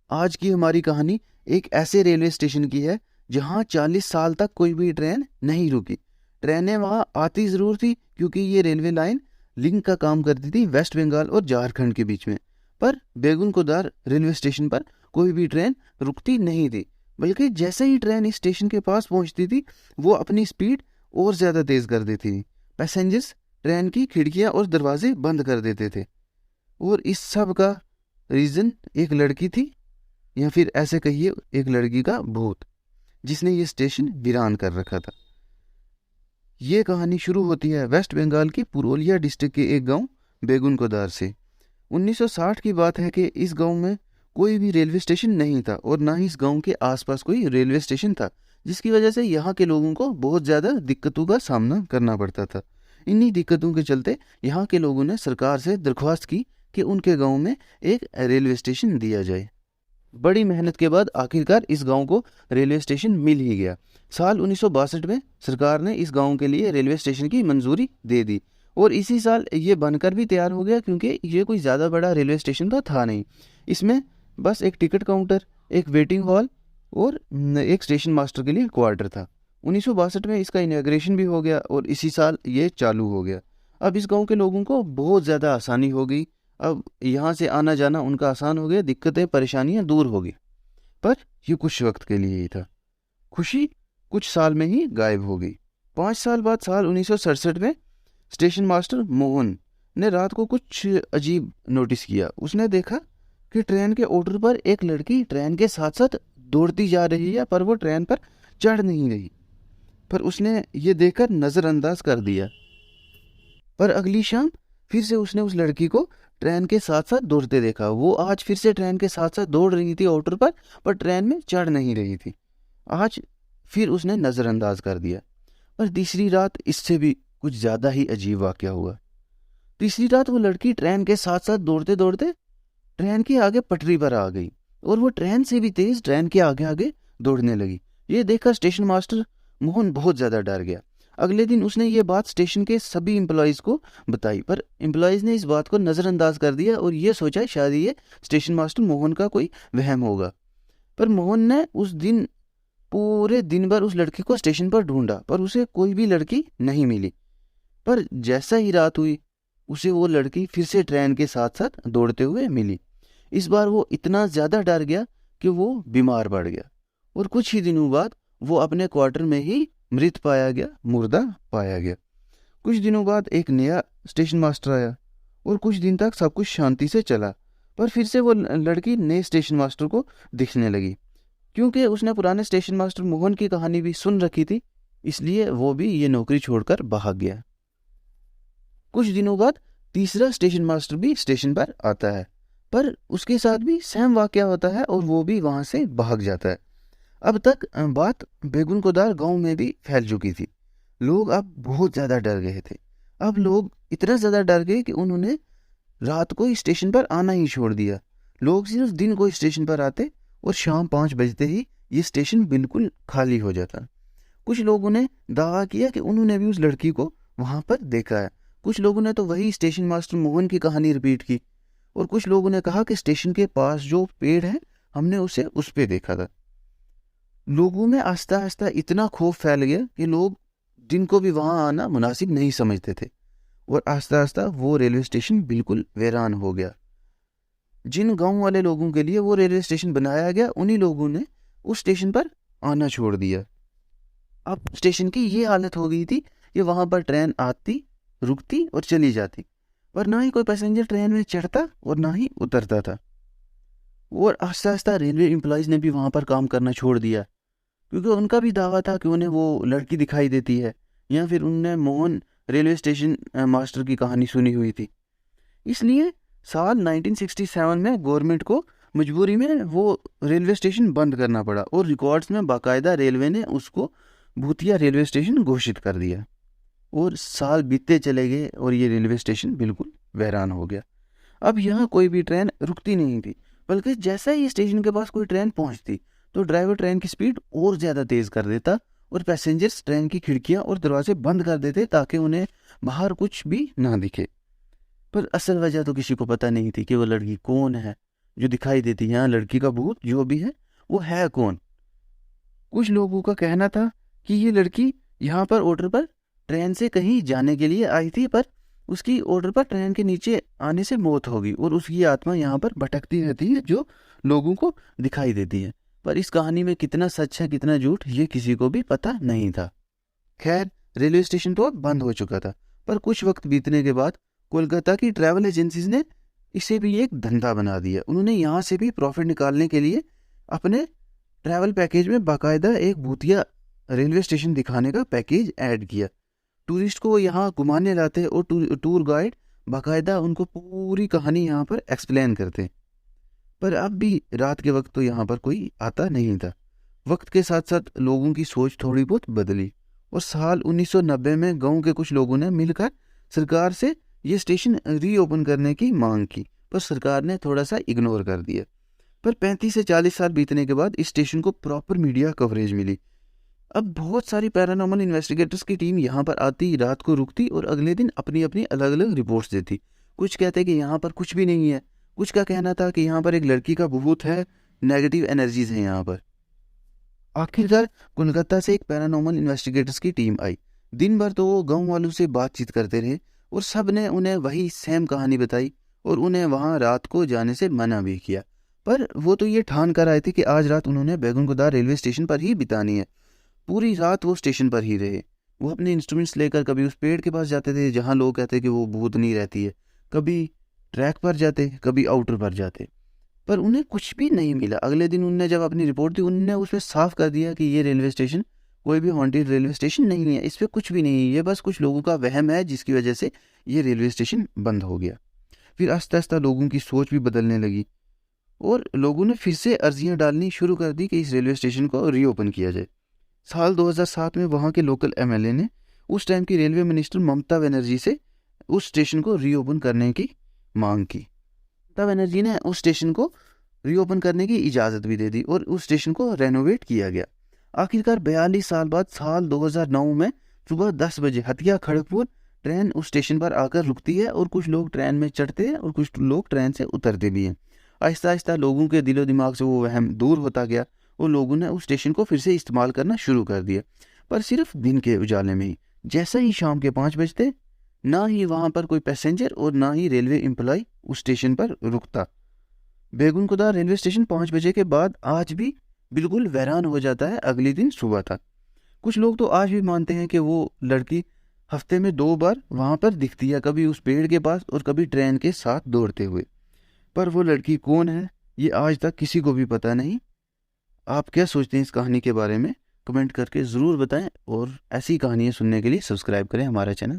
आज की हमारी कहानी एक ऐसे रेलवे स्टेशन की है जहां 40 साल तक कोई भी ट्रेन नहीं रुकी। ट्रेनें वहां आती ज़रूर थी क्योंकि ये रेलवे लाइन लिंक का काम करती थी वेस्ट बंगाल और झारखंड के बीच में। पर बेगुन कोदार रेलवे स्टेशन पर कोई भी ट्रेन रुकती नहीं थी, बल्कि जैसे ही ट्रेन इस स्टेशन के पास पहुंचती थी वो अपनी स्पीड और ज़्यादा तेज़ कर देती थी। पैसेंजर्स ट्रेन की खिड़कियां और दरवाजे बंद कर देते थे, और इस सब का रीज़न एक लड़की थी, या फिर ऐसे कहिए एक लड़की का भूत, जिसने ये स्टेशन वीरान कर रखा था। ये कहानी शुरू होती है वेस्ट बंगाल की पुरुलिया डिस्ट्रिक्ट के एक गांव बेगुन कोदार से। 1960 की बात है कि इस गांव में कोई भी रेलवे स्टेशन नहीं था और ना ही इस गांव के आसपास कोई रेलवे स्टेशन था, जिसकी वजह से यहाँ के लोगों को बहुत ज़्यादा दिक्कतों का सामना करना पड़ता था। इन्हीं दिक्कतों के चलते यहाँ के लोगों ने सरकार से दरख्वास्त की कि उनके गांव में एक रेलवे स्टेशन दिया जाए। बड़ी मेहनत के बाद आखिरकार इस गांव को रेलवे स्टेशन मिल ही गया। साल 1962 में सरकार ने इस गांव के लिए रेलवे स्टेशन की मंजूरी दे दी और इसी साल ये बनकर भी तैयार हो गया, क्योंकि ये कोई ज़्यादा बड़ा रेलवे स्टेशन तो था नहीं। इसमें बस एक टिकट काउंटर, एक वेटिंग हॉल और एक स्टेशन मास्टर के लिए क्वार्टर था। 1962 में इसका इनॉग्रेशन भी हो गया और इसी साल ये चालू हो गया। अब इस गांव के लोगों को बहुत ज़्यादा आसानी हो गई। अब यहाँ से आना जाना उनका आसान हो गया, दिक्कतें परेशानियाँ दूर हो गई। पर ये कुछ वक्त के लिए ही था। खुशी कुछ साल में ही गायब हो गई। 5 साल बाद साल 1967 में स्टेशन मास्टर मोहन ने रात को कुछ अजीब नोटिस किया। उसने देखा कि ट्रेन के ऑर्डर पर एक लड़की ट्रेन के साथ साथ दौड़ती जा रही है, पर वो ट्रेन पर चढ़ नहीं रही। पर उसने ये देखकर नज़रअंदाज कर दिया। पर अगली शाम फिर से उसने उस लड़की को ट्रेन के साथ साथ दौड़ते देखा। वो आज फिर से ट्रेन के साथ साथ दौड़ रही थी ऑर्डर पर ट्रेन में चढ़ नहीं रही थी। आज फिर उसने नज़रअंदाज कर दिया। पर तीसरी रात इससे भी कुछ ज़्यादा ही अजीब वाक़या हुआ। तीसरी रात वो लड़की ट्रेन के साथ साथ दौड़ते दौड़ते ट्रेन के आगे पटरी पर आ गई और वो ट्रेन से भी तेज़ ट्रेन के आगे आगे दौड़ने लगी। ये देखकर स्टेशन मास्टर मोहन बहुत ज़्यादा डर गया। अगले दिन उसने ये बात स्टेशन के सभी एम्प्लॉयज़ को बताई, पर एम्प्लॉयज़ ने इस बात को नज़रअंदाज कर दिया और ये सोचा शायद ये स्टेशन मास्टर मोहन का कोई वहम होगा। पर मोहन ने उस दिन पूरे दिन भर उस लड़की को स्टेशन पर ढूंढा, पर उसे कोई भी लड़की नहीं मिली। पर जैसा ही रात हुई उसे वो लड़की फिर से ट्रेन के साथ साथ दौड़ते हुए मिली। इस बार वो इतना ज़्यादा डर गया कि वो बीमार पड़ गया और कुछ ही दिनों बाद वो अपने क्वार्टर में ही मृत पाया गया, मुर्दा पाया गया। कुछ दिनों बाद एक नया स्टेशन मास्टर आया और कुछ दिन तक सब कुछ शांति से चला। पर फिर से वो लड़की नए स्टेशन मास्टर को दिखने लगी। क्योंकि उसने पुराने स्टेशन मास्टर मोहन की कहानी भी सुन रखी थी, इसलिए वो भी ये नौकरी छोड़कर भाग गया। कुछ दिनों बाद तीसरा स्टेशन मास्टर भी स्टेशन पर आता है, पर उसके साथ भी सेम वाकया होता है और वो भी वहाँ से भाग जाता है। अब तक बात बेगुन कोदार गांव में भी फैल चुकी थी। लोग अब बहुत ज़्यादा डर गए थे। अब लोग इतना ज़्यादा डर गए कि उन्होंने रात को स्टेशन पर आना ही छोड़ दिया। लोग सिर्फ दिन को स्टेशन पर आते और शाम 5 बजते ही ये स्टेशन बिल्कुल खाली हो जाता। कुछ लोगों ने दावा किया कि उन्होंने भी उस लड़की को वहाँ पर देखा है। कुछ लोगों ने तो वही स्टेशन मास्टर मोहन की कहानी रिपीट की और कुछ लोगों ने कहा कि स्टेशन के पास जो पेड़ है हमने उसे उस पर देखा था। लोगों में आस्ता आस्ता इतना खौफ फैल गया कि लोग दिन को भी वहाँ आना मुनासिब नहीं समझते थे और आस्ता आस्ता वो रेलवे स्टेशन बिल्कुल वीरान हो गया। जिन गांव वाले लोगों के लिए वो रेलवे स्टेशन बनाया गया, उन्हीं लोगों ने उस स्टेशन पर आना छोड़ दिया। अब स्टेशन की ये हालत हो गई थी कि वहाँ पर ट्रेन आती, रुकती और चली जाती, पर ना ही कोई पैसेंजर ट्रेन में चढ़ता और ना ही उतरता था। और आस्ता आस्ता रेलवे एम्प्लॉयज़ ने भी वहाँ पर काम करना छोड़ दिया, क्योंकि उनका भी दावा था कि उन्हें वो लड़की दिखाई देती है या फिर उनने मोहन रेलवे स्टेशन मास्टर की कहानी सुनी हुई थी। इसलिए साल 1967 में गवर्नमेंट को मजबूरी में वो रेलवे स्टेशन बंद करना पड़ा और रिकॉर्ड्स में बाकायदा रेलवे ने उसको भूतिया रेलवे स्टेशन घोषित कर दिया। और साल बीतते चले गए और ये रेलवे स्टेशन बिल्कुल वीरान हो गया। अब यहाँ कोई भी ट्रेन रुकती नहीं थी, बल्कि जैसा ही स्टेशन के पास कोई ट्रेन पहुँचती तो ड्राइवर ट्रेन की स्पीड और ज़्यादा तेज़ कर देता और पैसेंजर्स ट्रेन की खिड़कियाँ और दरवाजे बंद कर देते ताकि उन्हें बाहर कुछ भी ना दिखे। पर असल वजह तो किसी को पता नहीं थी कि वो लड़की कौन है जो दिखाई देती है, यहाँ लड़की का भूत जो भी है वो है कौन। कुछ लोगों का कहना था कि ये लड़की यहाँ पर ऑर्डर पर ट्रेन से कहीं जाने के लिए आई थी, पर उसकी ऑर्डर पर ट्रेन के नीचे आने से मौत होगी और उसकी आत्मा यहाँ पर भटकती रहती है जो लोगों को दिखाई देती है। पर इस कहानी में कितना सच है कितना झूठ ये किसी को भी पता नहीं था। खैर, रेलवे स्टेशन तो अब बंद हो चुका था, पर कुछ वक्त बीतने के बाद कोलकाता की ट्रैवल एजेंसीज ने इसे भी एक धंधा बना दिया। उन्होंने यहाँ से भी प्रॉफिट निकालने के लिए अपने ट्रैवल पैकेज में बाकायदा एक भूतिया रेलवे स्टेशन दिखाने का पैकेज ऐड किया। टूरिस्ट को यहाँ घुमाने लाते और टूर गाइड बाकायदा उनको पूरी कहानी यहाँ पर एक्सप्लेन करते। पर अब भी रात के वक्त तो यहाँ पर कोई आता नहीं था। वक्त के साथ साथ लोगों की सोच थोड़ी बहुत बदली और साल 1990 में गांव के कुछ लोगों ने मिलकर सरकार से ये स्टेशन रीओपन करने की मांग की, पर सरकार ने थोड़ा सा इग्नोर कर दिया। पर 35 से 40 साल बीतने के बाद इस स्टेशन को प्रॉपर मीडिया कवरेज मिली। अब बहुत सारी पैरानॉर्मल इन्वेस्टिगेटर्स की टीम यहाँ पर आती, रात को रुकती और अगले दिन अपनी अपनी अलग अलग रिपोर्ट्स देती। कुछ कहते कि यहाँ पर कुछ भी नहीं है, कुछ का कहना था कि यहाँ पर एक लड़की का भूत है, नेगेटिव एनर्जीज हैं यहाँ पर। आखिरकार कोलकाता से एक पैरानॉर्मल इन्वेस्टिगेटर्स की टीम आई। दिन भर तो वो गाँव वालों से बातचीत करते रहे और सब ने उन्हें वही सेम कहानी बताई और उन्हें वहाँ रात को जाने से मना भी किया। पर वो तो ये ठान कर आए थे कि आज रात उन्होंने बैगुनकुदा रेलवे स्टेशन पर ही बितानी है। पूरी रात वो स्टेशन पर ही रहे। वो अपने इंस्ट्रूमेंट्स लेकर कभी उस पेड़ के पास जाते थे जहाँ लोग कहते कि वो भूतनी रहती है, कभी ट्रैक पर जाते, कभी आउटर पर जाते, पर उन्हें कुछ भी नहीं मिला। अगले दिन उनने जब अपनी रिपोर्ट दी, उनने उसमें साफ कर दिया कि ये रेलवे स्टेशन कोई भी हॉन्टेड रेलवे स्टेशन नहीं है, इस पर कुछ भी नहीं है, ये बस कुछ लोगों का वहम है जिसकी वजह से ये रेलवे स्टेशन बंद हो गया। फिर आस्ता आस्ता लोगों की सोच भी बदलने लगी और लोगों ने फिर से अर्जियां डालनी शुरू कर दी कि इस रेलवे स्टेशन को रीओपन किया जाए। साल 2007 में वहाँ के लोकल एमएलए ने उस टाइम की रेलवे मिनिस्टर ममता बनर्जी से उस स्टेशन को रीओपन करने की मांग की। ममता बनर्जी ने उस स्टेशन को रीओपन करने की इजाज़त भी दे दी और उस स्टेशन को रेनोवेट किया गया। आखिरकार 42 साल बाद साल 2009 में सुबह 10 बजे हटिया खड़गपुर ट्रेन उस स्टेशन पर आकर रुकती है और कुछ लोग ट्रेन में चढ़ते हैं और कुछ लोग ट्रेन से उतरते भी हैं। आहिस्ता आहिस्ता लोगों के दिलो दिमाग से वो वहम दूर होता गया और लोगों ने उस स्टेशन को फिर से इस्तेमाल करना शुरू कर दिया, पर सिर्फ दिन के उजाले में ही। जैसे ही शाम के 5 बजते, ना ही वहाँ पर कोई पैसेंजर और ना ही रेलवे एम्प्लॉय उस स्टेशन पर रुकता। बैगुनकुदा रेलवे स्टेशन 5 बजे के बाद आज भी बिल्कुल वीरान हो जाता है अगले दिन सुबह तक। कुछ लोग तो आज भी मानते हैं कि वो लड़की हफ्ते में 2 बार वहाँ पर दिखती है, कभी उस पेड़ के पास और कभी ट्रेन के साथ दौड़ते हुए। पर वो लड़की कौन है ये आज तक किसी को भी पता नहीं। आप क्या सोचते हैं इस कहानी के बारे में? कमेंट करके ज़रूर बताएं और ऐसी कहानियाँ सुनने के लिए सब्सक्राइब करें हमारा चैनल।